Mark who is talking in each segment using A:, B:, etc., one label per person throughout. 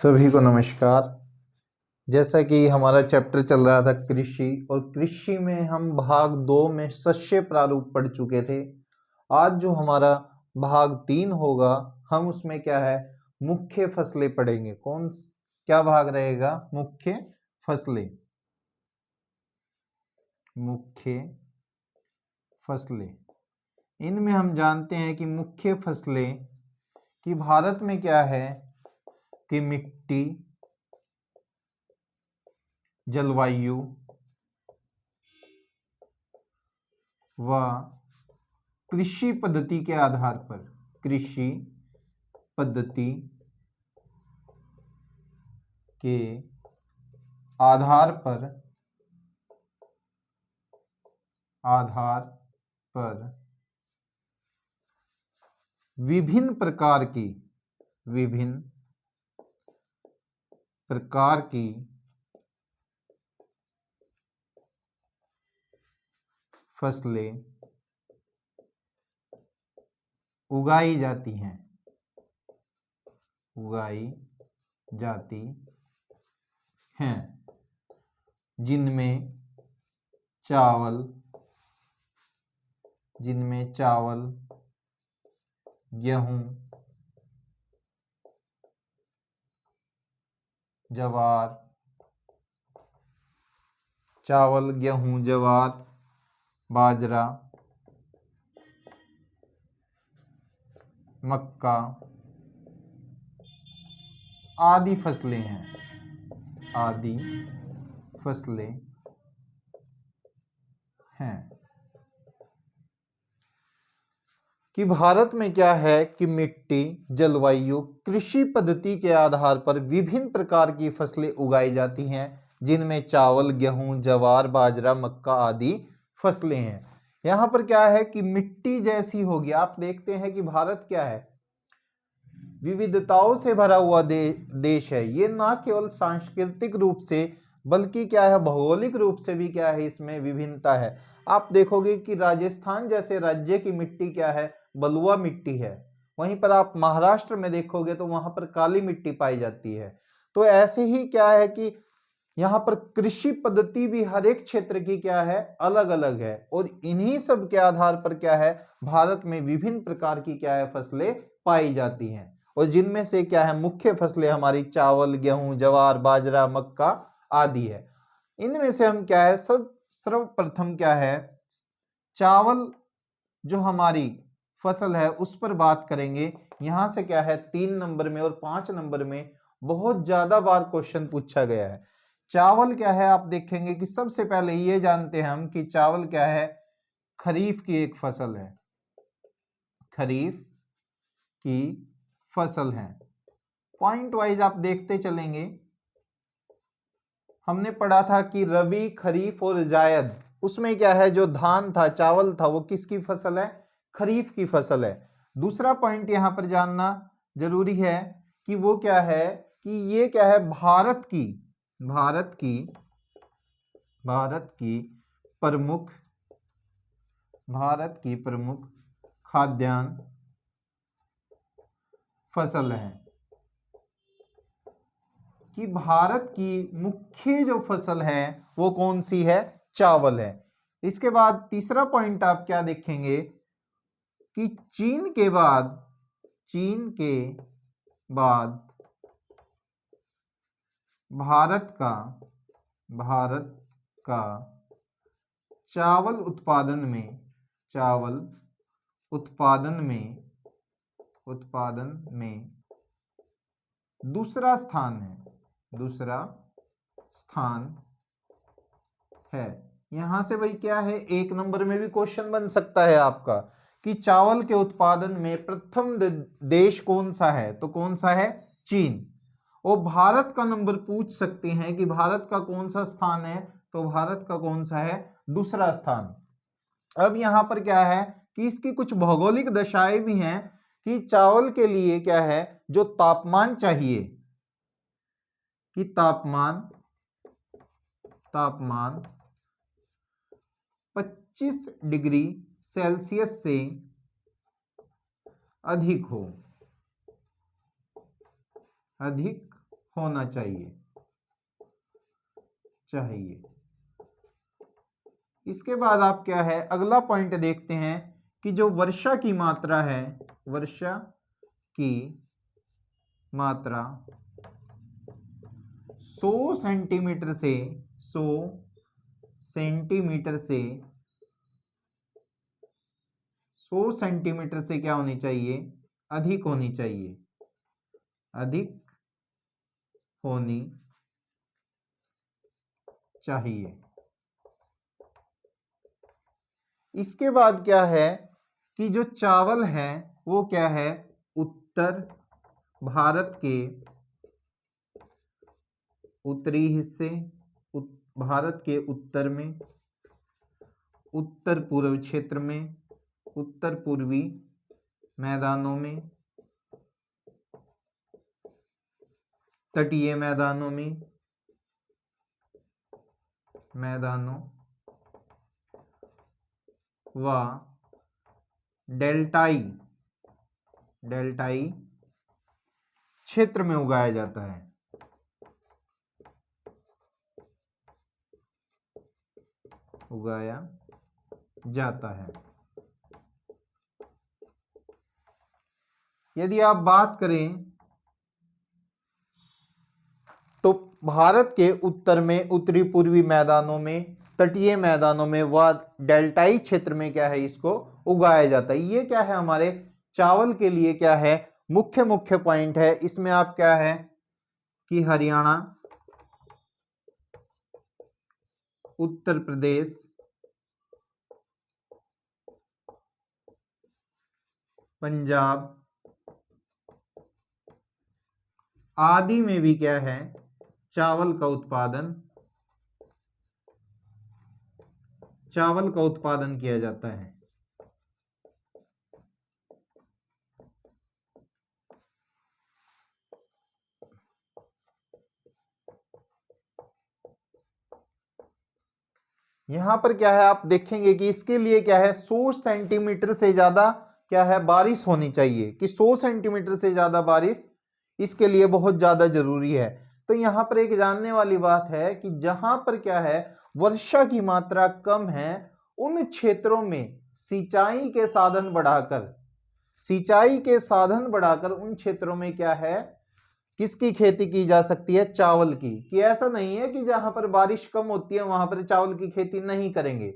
A: सभी को नमस्कार। जैसा कि हमारा चैप्टर चल रहा था कृषि, और कृषि में हम भाग 2 में शस्य प्रारूप पढ़ चुके थे। आज जो हमारा भाग 3 होगा, हम उसमें क्या है, मुख्य फसलें पढ़ेंगे। क्या भाग रहेगा? मुख्य फसलें। मुख्य फसलें, इनमें हम जानते हैं कि मुख्य फसलें कि भारत में क्या है कि मिट्टी, जलवायु व कृषि पद्धति के आधार पर, कृषि पद्धति के आधार पर विभिन्न प्रकार की फसलें उगाई जाती हैं, जिनमें चावल, गेहूं, जवार, बाजरा, मक्का आदि फसलें हैं। कि भारत में क्या है कि मिट्टी, जलवायु, कृषि पद्धति के आधार पर विभिन्न प्रकार की फसलें उगाई जाती हैं, जिनमें चावल, गेहूं, जवार, बाजरा, मक्का आदि फसलें हैं। यहाँ पर क्या है कि मिट्टी जैसी होगी। आप देखते हैं कि भारत क्या है, विविधताओं से भरा हुआ देश है। ये ना केवल सांस्कृतिक रूप से बल्कि क्या है, भौगोलिक रूप से भी क्या है, इसमें विभिन्नता है। आप देखोगे कि राजस्थान जैसे राज्य की मिट्टी क्या है, बलुआ मिट्टी है। वहीं पर आप महाराष्ट्र में देखोगे तो वहां पर काली मिट्टी पाई जाती है। तो ऐसे ही क्या है कि यहाँ पर कृषि पद्धति भी हर एक क्षेत्र की क्या है, अलग अलग है। और इन्हीं सब के आधार पर क्या है, भारत में विभिन्न प्रकार की क्या है, फसलें पाई जाती हैं। और जिनमें से क्या है, मुख्य फसलें हमारी चावल, गेहूं, जवार, बाजरा, मक्का आदि है। इनमें से हम क्या है, सर्वप्रथम क्या है, चावल जो हमारी फसल है उस पर बात करेंगे। यहां से क्या है, 3 नंबर में और 5 नंबर में बहुत ज्यादा बार क्वेश्चन पूछा गया है। चावल क्या है, आप देखेंगे कि सबसे पहले ये जानते हैं हम कि चावल क्या है, खरीफ की एक फसल है। खरीफ की फसल है। पॉइंट वाइज आप देखते चलेंगे। हमने पढ़ा था कि रबी, खरीफ और जायद, उसमें क्या है, जो धान था, चावल था, वो किसकी फसल है, खरीफ की फसल है। दूसरा पॉइंट यहां पर जानना जरूरी है कि वो क्या है, कि ये क्या है, भारत की प्रमुख खाद्यान्न फसल है। कि भारत की मुख्य जो फसल है वो कौन सी है, चावल है। इसके बाद तीसरा पॉइंट आप क्या देखेंगे कि चीन के बाद भारत का चावल उत्पादन में दूसरा स्थान है। यहां से भाई क्या है, 1 नंबर में भी क्वेश्चन बन सकता है आपका कि चावल के उत्पादन में प्रथम देश कौन सा है, तो कौन सा है, चीन। और भारत का नंबर पूछ सकते हैं कि भारत का कौन सा स्थान है, तो भारत का कौन सा है, दूसरा स्थान। अब यहां पर क्या है कि इसकी कुछ भौगोलिक दशाएं भी हैं कि चावल के लिए क्या है, जो तापमान चाहिए, कि तापमान 25 डिग्री सेल्सियस से अधिक होना चाहिए। इसके बाद आप क्या है अगला पॉइंट देखते हैं कि जो वर्षा की मात्रा है, वर्षा की मात्रा 100 सेंटीमीटर से 100 सेंटीमीटर से 100 सेंटीमीटर से क्या होनी चाहिए, अधिक होनी चाहिए, अधिक होनी चाहिए। इसके बाद क्या है कि जो चावल है वो क्या है उत्तर भारत के उत्तरी हिस्से, भारत के उत्तर में, उत्तर पूर्व क्षेत्र में, उत्तर पूर्वी मैदानों में, तटीय मैदानों में, व डेल्टाई क्षेत्र में उगाया जाता है। यदि आप बात करें तो भारत के उत्तर में, उत्तरी पूर्वी मैदानों में, तटीय मैदानों में व डेल्टाई क्षेत्र में क्या है इसको उगाया जाता है। ये क्या है हमारे चावल के लिए क्या है मुख्य पॉइंट है। इसमें आप क्या है कि हरियाणा, उत्तर प्रदेश, पंजाब आदि में भी क्या है चावल का उत्पादन किया जाता है। यहां पर क्या है आप देखेंगे कि इसके लिए क्या है 100 सेंटीमीटर से ज्यादा क्या है बारिश होनी चाहिए, कि 100 सेंटीमीटर से ज्यादा बारिश इसके लिए बहुत ज्यादा जरूरी है। तो यहां पर एक जानने वाली बात है कि जहां पर क्या है वर्षा की मात्रा कम है उन क्षेत्रों में सिंचाई के साधन बढ़ाकर उन क्षेत्रों में क्या है किसकी खेती की जा सकती है, चावल की। कि ऐसा नहीं है कि जहां पर बारिश कम होती है वहां पर चावल की खेती नहीं करेंगे।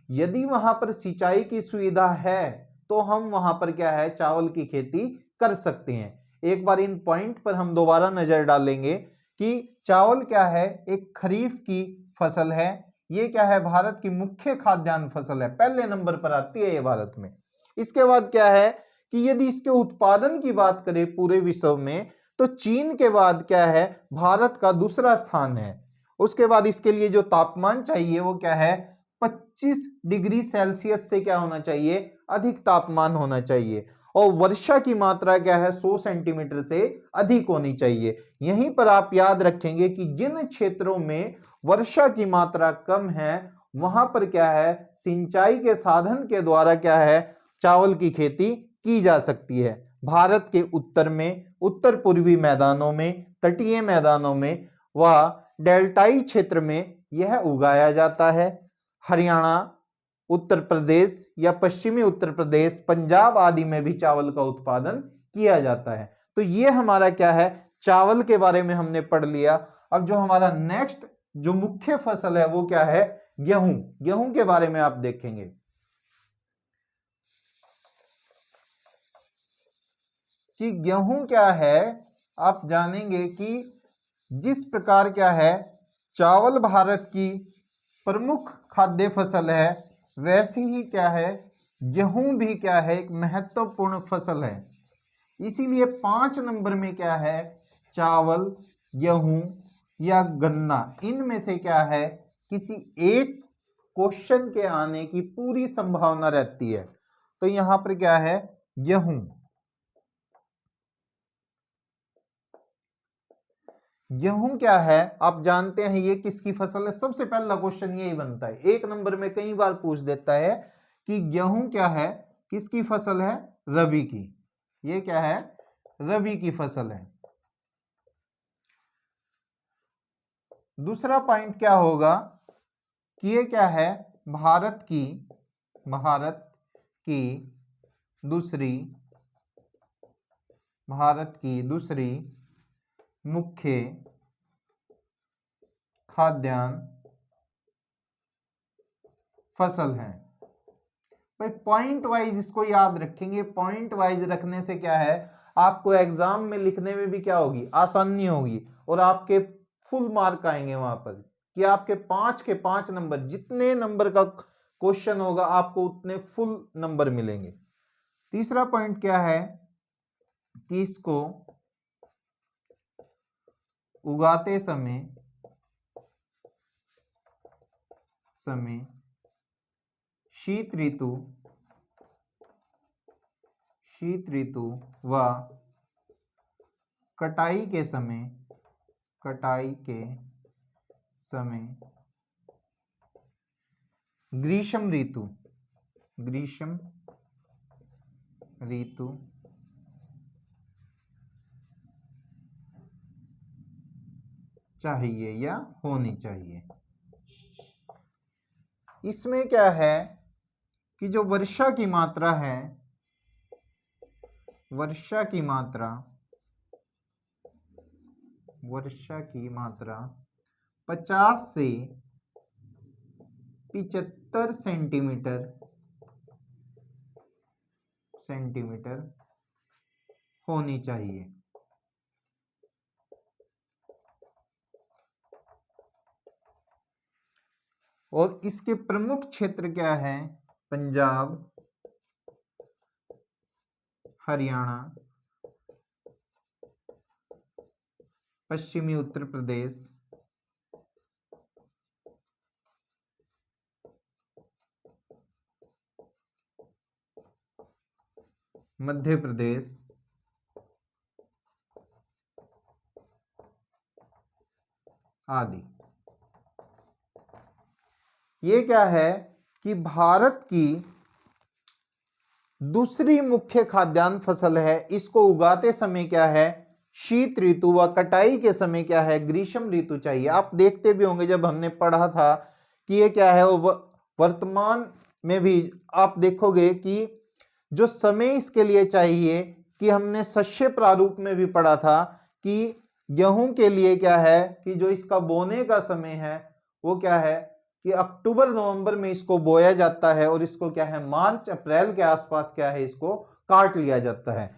A: यदि वहां पर सिंचाई की सुविधा है तो हम वहां पर क्या है चावल की खेती कर सकते हैं। एक बार इन पॉइंट पर हम दोबारा नजर डालेंगे कि चावल क्या है एक खरीफ की फसल है। ये क्या है भारत की मुख्य खाद्यान्न फसल है, पहले नंबर पर आती है ये भारत में। इसके बाद क्या है कि यदि इसके उत्पादन की बात करें पूरे विश्व में तो चीन के बाद क्या है भारत का दूसरा स्थान है। उसके बाद इसके लिए जो तापमान चाहिए वो क्या है 25 डिग्री सेल्सियस से क्या होना चाहिए अधिक तापमान होना चाहिए। और वर्षा की मात्रा क्या है 100 सेंटीमीटर से अधिक होनी चाहिए। यहीं पर आप याद रखेंगे कि जिन क्षेत्रों में वर्षा की मात्रा कम है वहां पर क्या है सिंचाई के साधन के द्वारा क्या है चावल की खेती की जा सकती है। भारत के उत्तर में, उत्तर पूर्वी मैदानों में, तटीय मैदानों में व डेल्टाई क्षेत्र में यह उगाया जाता है। हरियाणा, उत्तर प्रदेश या पश्चिमी उत्तर प्रदेश, पंजाब आदि में भी चावल का उत्पादन किया जाता है। तो ये हमारा क्या है चावल के बारे में हमने पढ़ लिया। अब जो हमारा नेक्स्ट जो मुख्य फसल है वो क्या है गेहूं। गेहूं के बारे में आप देखेंगे कि गेहूं क्या है आप जानेंगे कि जिस प्रकार क्या है चावल भारत की प्रमुख खाद्य फसल है वैसे ही क्या है गेहूं भी क्या है एक महत्वपूर्ण फसल है। इसीलिए 5 नंबर में क्या है चावल, गेहूं या गन्ना इनमें से क्या है किसी एक क्वेश्चन के आने की पूरी संभावना रहती है। तो यहां पर क्या है गेहूं। गेहूं क्या है आप जानते हैं ये किसकी फसल है, सबसे पहला क्वेश्चन यही बनता है। 1 नंबर में कई बार पूछ देता है कि गेहूं क्या है किसकी फसल है, रबी की। ये क्या है रबी की फसल है। दूसरा पॉइंट क्या होगा कि ये क्या है, भारत की दूसरी मुख्य खाद्यान्न फसल है। भाई पॉइंट वाइज इसको याद रखेंगे, पॉइंट वाइज रखने से क्या है, आपको एग्जाम में लिखने में भी क्या होगी, आसानी होगी, और आपके फुल मार्क आएंगे वहां पर, कि आपके 5 के 5 नंबर, जितने नंबर का क्वेश्चन होगा आपको उतने फुल नंबर मिलेंगे। तीसरा पॉइंट क्या है कि इसको उगाते समय शीत ऋतु व कटाई के समय ग्रीष्म ऋतु चाहिए या होनी चाहिए। इसमें क्या है कि जो वर्षा की मात्रा है, वर्षा की मात्रा 50 से 75 सेंटीमीटर होनी चाहिए। और इसके प्रमुख क्षेत्र क्या है, पंजाब, हरियाणा, पश्चिमी उत्तर प्रदेश, मध्य प्रदेश, आदि। ये क्या है कि भारत की दूसरी मुख्य खाद्यान्न फसल है। इसको उगाते समय क्या है, शीत ऋतु, व कटाई के समय क्या है, ग्रीष्म ऋतु चाहिए। आप देखते भी होंगे जब हमने पढ़ा था कि ये क्या है, वर्तमान में भी आप देखोगे कि जो समय इसके लिए चाहिए, कि हमने शस्य प्रारूप में भी पढ़ा था कि गेहूं के लिए क्या है कि जो इसका बोने का समय है वो क्या है कि अक्टूबर नवंबर में इसको बोया जाता है, और इसको क्या है मार्च अप्रैल के आसपास क्या है इसको काट लिया जाता है।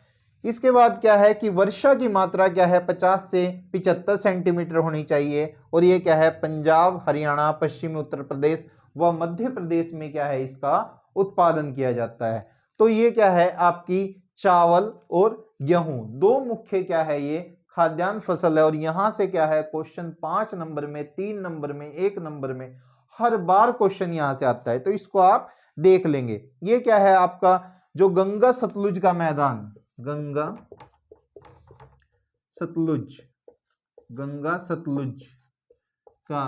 A: इसके बाद क्या है कि वर्षा की मात्रा क्या है 50 से 75 सेंटीमीटर होनी चाहिए, और ये क्या है पंजाब, हरियाणा, पश्चिमी उत्तर प्रदेश व मध्य प्रदेश में क्या है इसका उत्पादन किया जाता है। तो ये क्या है आपकी चावल और गेहूं दो मुख्य क्या है ये खाद्यान्न फसल है। और यहां से क्या है क्वेश्चन 5 नंबर में, 3 नंबर में, 1 नंबर में हर बार क्वेश्चन यहां से आता है, तो इसको आप देख लेंगे। ये क्या है आपका जो गंगा सतलुज का मैदान, गंगा सतलुज का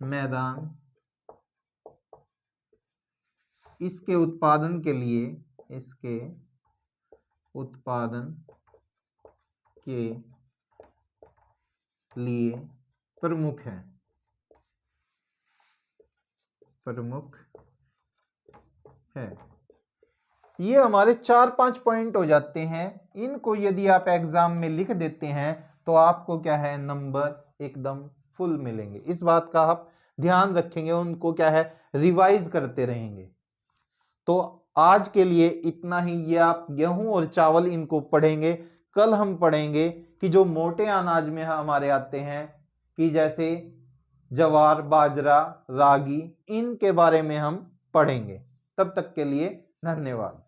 A: मैदान, इसके उत्पादन के लिए प्रमुख है। ये हमारे 4-5 पॉइंट हो जाते हैं। इनको यदि आप एग्जाम में लिख देते हैं तो आपको क्या है नंबर एकदम फुल मिलेंगे। इस बात का आप ध्यान रखेंगे, उनको क्या है रिवाइज करते रहेंगे। तो आज के लिए इतना ही। ये आप गेहूं और चावल इनको पढ़ेंगे। कल हम पढ़ेंगे कि जो मोटे अनाज में हमारे आते हैं कि जैसे ज्वार, बाजरा, रागी, इनके बारे में हम पढ़ेंगे। तब तक के लिए धन्यवाद।